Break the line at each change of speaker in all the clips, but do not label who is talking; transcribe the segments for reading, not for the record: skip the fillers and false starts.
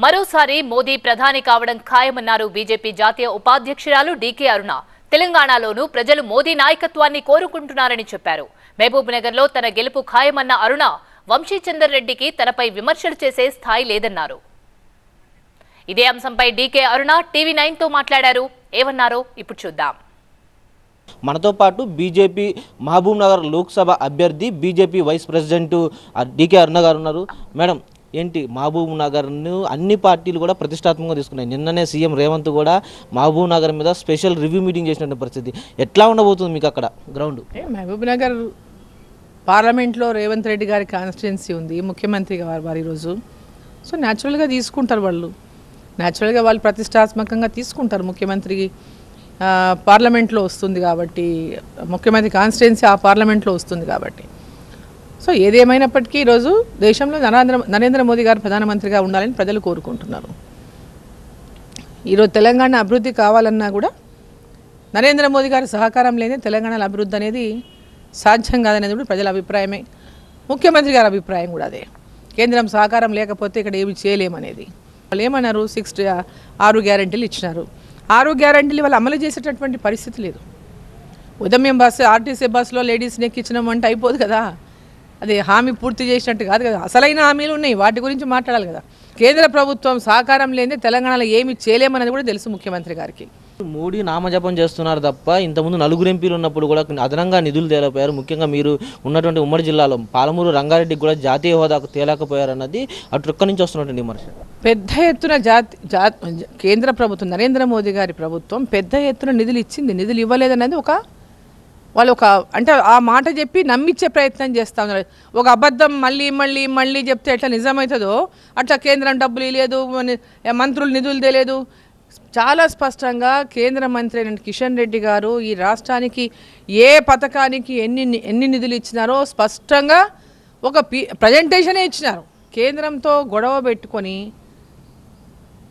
మరోసారి మోదీ ప్రధాని కావడం ఖాయమన్నారు బీజేపీ జాతీయ ఉపాధ్యక్షురాలు డీకే అరుణ. తెలంగాణలోనూ ప్రజలు మోదీ నాయకత్వాన్ని కోరుకుంటున్నారని చెప్పారు. మహబూబ్ నగర్లో తన గెలుపు ఖాయమన్న అరుణ వంశీచందర్ రెడ్డికి తనపై విమర్శలు చేసే స్థాయి లేదన్నారు. ఇదే అంశంపై డీకే అరుణ టీవీ9 తో మాట్లాడారు. ఏమన్నారో ఇప్పుడు చూద్దాం.
మనతో పాటు బీజేపీ మహబూబ్ నగర్ లోక్సభ అభ్యర్థి బీజేపీ వైస్ ప్రెసిడెంట్ డీకే అరుణ గారు ఉన్నారు. మేడం, ఏంటి మహబూబ్ నగర్ను అన్ని పార్టీలు కూడా ప్రతిష్టాత్మకంగా తీసుకున్నాయి. నిన్ననే సీఎం రేవంత్ కూడా మహబూబ్ నగర్ మీద స్పెషల్ రివ్యూ మీటింగ్ చేసిన పరిస్థితి ఎట్లా ఉండబోతుంది మీకు అక్కడ గ్రౌండ్?
మహబూబ్ నగర్ పార్లమెంట్లో రేవంత్ రెడ్డి గారి కాన్స్టిట్యున్సీ ఉంది, ముఖ్యమంత్రి వారు ఈరోజు. సో న్యాచురల్గా తీసుకుంటారు న్యాచురల్గా వాళ్ళు ప్రతిష్టాత్మకంగా తీసుకుంటారు. ముఖ్యమంత్రి పార్లమెంట్లో వస్తుంది కాబట్టి, ముఖ్యమంత్రి కాన్స్టిట్యున్సీ ఆ పార్లమెంట్లో వస్తుంది కాబట్టి. సో ఏదేమైనప్పటికీ ఈరోజు దేశంలో నరేంద్ర మోదీ గారు ప్రధానమంత్రిగా ఉండాలని ప్రజలు కోరుకుంటున్నారు. ఈరోజు తెలంగాణ అభివృద్ధి కావాలన్నా కూడా నరేంద్ర మోదీ గారి సహకారం లేని తెలంగాణలో అభివృద్ధి అనేది సాధ్యం కాదనేది కూడా ప్రజల అభిప్రాయమే, ముఖ్యమంత్రి గారి అభిప్రాయం కూడా అదే. కేంద్రం సహకారం లేకపోతే ఇక్కడ ఏమి చేయలేమనేది. వాళ్ళు ఏమన్నారు, 6 గ్యారెంటీలు ఇచ్చినారు. 6 గ్యారెంటీలు వాళ్ళు అమలు చేసేటటువంటి పరిస్థితి లేదు. ఉదయం బస్సు ఆర్టీసీ బస్సులో లేడీస్ని ఎక్కించడం అంటే అయిపోదు కదా, అది హామీ పూర్తి చేసినట్టు కాదు కదా. అసలైన హామీలు ఉన్నాయి, వాటి గురించి మాట్లాడాలి కదా. కేంద్ర ప్రభుత్వం సహకారం లేని తెలంగాణలో ఏమి చేయలేమన్నది కూడా తెలుసు ముఖ్యమంత్రి గారికి.
మోడీ నామజపం చేస్తున్నారు తప్ప ఇంతకుముందు 4 ఎంపీలు ఉన్నప్పుడు కూడా అదనంగా నిధులు తేలేకపోయారు. ముఖ్యంగా మీరు ఉన్నటువంటి ఉమ్మడి జిల్లాలో పాలమూరు రంగారెడ్డికి కూడా జాతీయ హోదాకు తేలేకపోయారు అన్నది అటు ఒక్క నుంచి వస్తున్నటువంటి విమర్శ.
పెద్ద ఎత్తున కేంద్ర ప్రభుత్వం, నరేంద్ర మోదీ గారి ప్రభుత్వం పెద్ద ఎత్తున నిధులు ఇచ్చింది. నిధులు ఇవ్వలేదన్నది వాళ్ళు అంటే ఆ మాట చెప్పి నమ్మించే ప్రయత్నం చేస్తూ ఉన్నారు. ఒక అబద్ధం మళ్ళీ చెప్తే ఎట్లా నిజమవుతుందో అట్లా కేంద్రం డబ్బులు ఇవ్వలేదు, మంత్రులు నిధులు తేలేదు. చాలా స్పష్టంగా కేంద్ర మంత్రి అయిన కిషన్ రెడ్డి గారు ఈ రాష్ట్రానికి ఏ పథకానికి ఎన్ని నిధులు ఇచ్చినారో స్పష్టంగా ఒక ప్రజెంటేషనే ఇచ్చినారు. కేంద్రంతో గొడవ పెట్టుకొని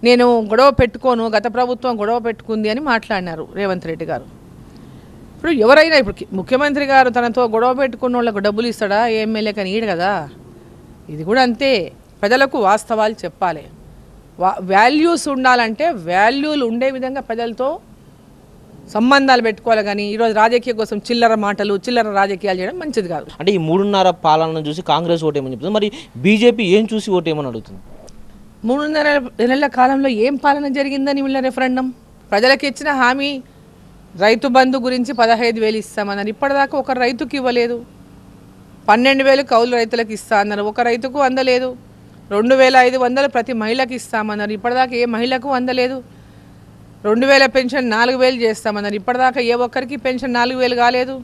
నేను గొడవ పెట్టుకోను, గత ప్రభుత్వం గొడవ పెట్టుకుంది అని మాట్లాడినారు రేవంత్ రెడ్డి గారు. ఇప్పుడు ఎవరైనా ఇప్పుడు ముఖ్యమంత్రి గారు తనతో గొడవ పెట్టుకున్న వాళ్ళకు డబ్బులు ఇస్తాడా? ఎమ్మెల్యే కానీ ఈడు కదా. ఇది కూడా అంతే, ప్రజలకు వాస్తవాలు చెప్పాలి. వాల్యూస్ ఉండాలంటే వాల్యూలు ఉండే విధంగా ప్రజలతో సంబంధాలు పెట్టుకోవాలి. కానీ ఈరోజు రాజకీయ కోసం చిల్లర మాటలు, చిల్లర రాజకీయాలు చేయడం మంచిది కాదు.
అంటే ఈ 3.5 పాలనను చూసి కాంగ్రెస్ ఓటేమని చెప్తుంది, మరి బీజేపీ ఏం చూసి ఓటేమని అడుగుతుంది?
3.5 నెలల కాలంలో ఏం పాలన జరిగిందని వీళ్ళ రెఫరెండం. ప్రజలకు ఇచ్చిన హామీ రైతు బంధు గురించి 15,000 ఇస్తామన్నారు. ఇప్పటిదాకా ఒక రైతుకి ఇవ్వలేదు. 12,000 కౌలు రైతులకు ఇస్తా అన్నారు, ఒక రైతుకు అందలేదు. 2,500 ప్రతి మహిళకి ఇస్తామన్నారు, ఇప్పటిదాకా ఏ మహిళకు అందలేదు. 2,000 పెన్షన్ 4,000 చేస్తామన్నారు, ఇప్పటిదాకా ఏ ఒక్కరికి పెన్షన్ 4,000 కాలేదు.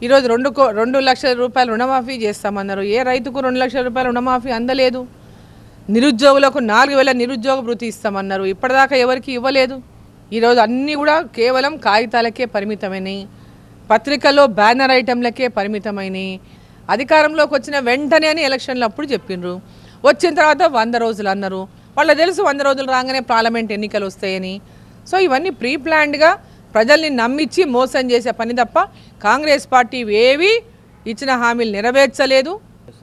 ఈరోజు 2 లక్షల రూపాయలు రుణమాఫీ చేస్తామన్నారు, ఏ రైతుకు 2 లక్షల రూపాయలు రుణమాఫీ అందలేదు. నిరుద్యోగులకు 4,000 నిరుద్యోగ భృతి ఇస్తామన్నారు, ఇప్పటిదాకా ఎవరికి ఇవ్వలేదు. ఈరోజు అన్నీ కూడా కేవలం కాగితాలకే పరిమితమైనవి, పత్రికల్లో బ్యానర్ ఐటెంలకే పరిమితమైనవి. అధికారంలోకి వచ్చిన వెంటనే అని ఎలక్షన్లు అప్పుడు చెప్పిండ్రు, వచ్చిన తర్వాత 100 రోజులు అన్నారు. వాళ్ళకి తెలుసు 100 రోజులు రాగానే పార్లమెంట్ ఎన్నికలు వస్తాయని. సో ఇవన్నీ ప్రీ ప్లాన్డ్గా ప్రజల్ని నమ్మించి మోసం చేసే పని తప్ప కాంగ్రెస్ పార్టీ ఏవి ఇచ్చిన హామీలు నెరవేర్చలేదు.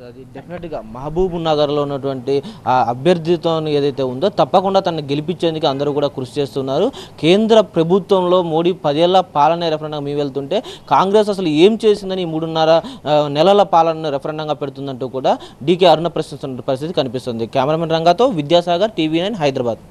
అది డెఫినెట్గా మహబూబ్ నగర్లో ఉన్నటువంటి ఆ అభ్యర్థితో ఏదైతే ఉందో తప్పకుండా తనను గెలిపించేందుకు అందరూ కూడా కృషి చేస్తున్నారు. కేంద్ర ప్రభుత్వంలో మోడీ 10 ఏళ్ల పాలన రెఫరెండంగా మీ వెళ్తుంటే కాంగ్రెస్ అసలు ఏం చేసిందని 3.5 నెలల పాలన రెఫరెండంగా పెడుతుందంటూ కూడా డీకే అరుణ ప్రశ్నిస్తున్న పరిస్థితి కనిపిస్తుంది. కెమెరామెన్ రంగాతో విద్యాసాగర్, టీవీ9 హైదరాబాద్.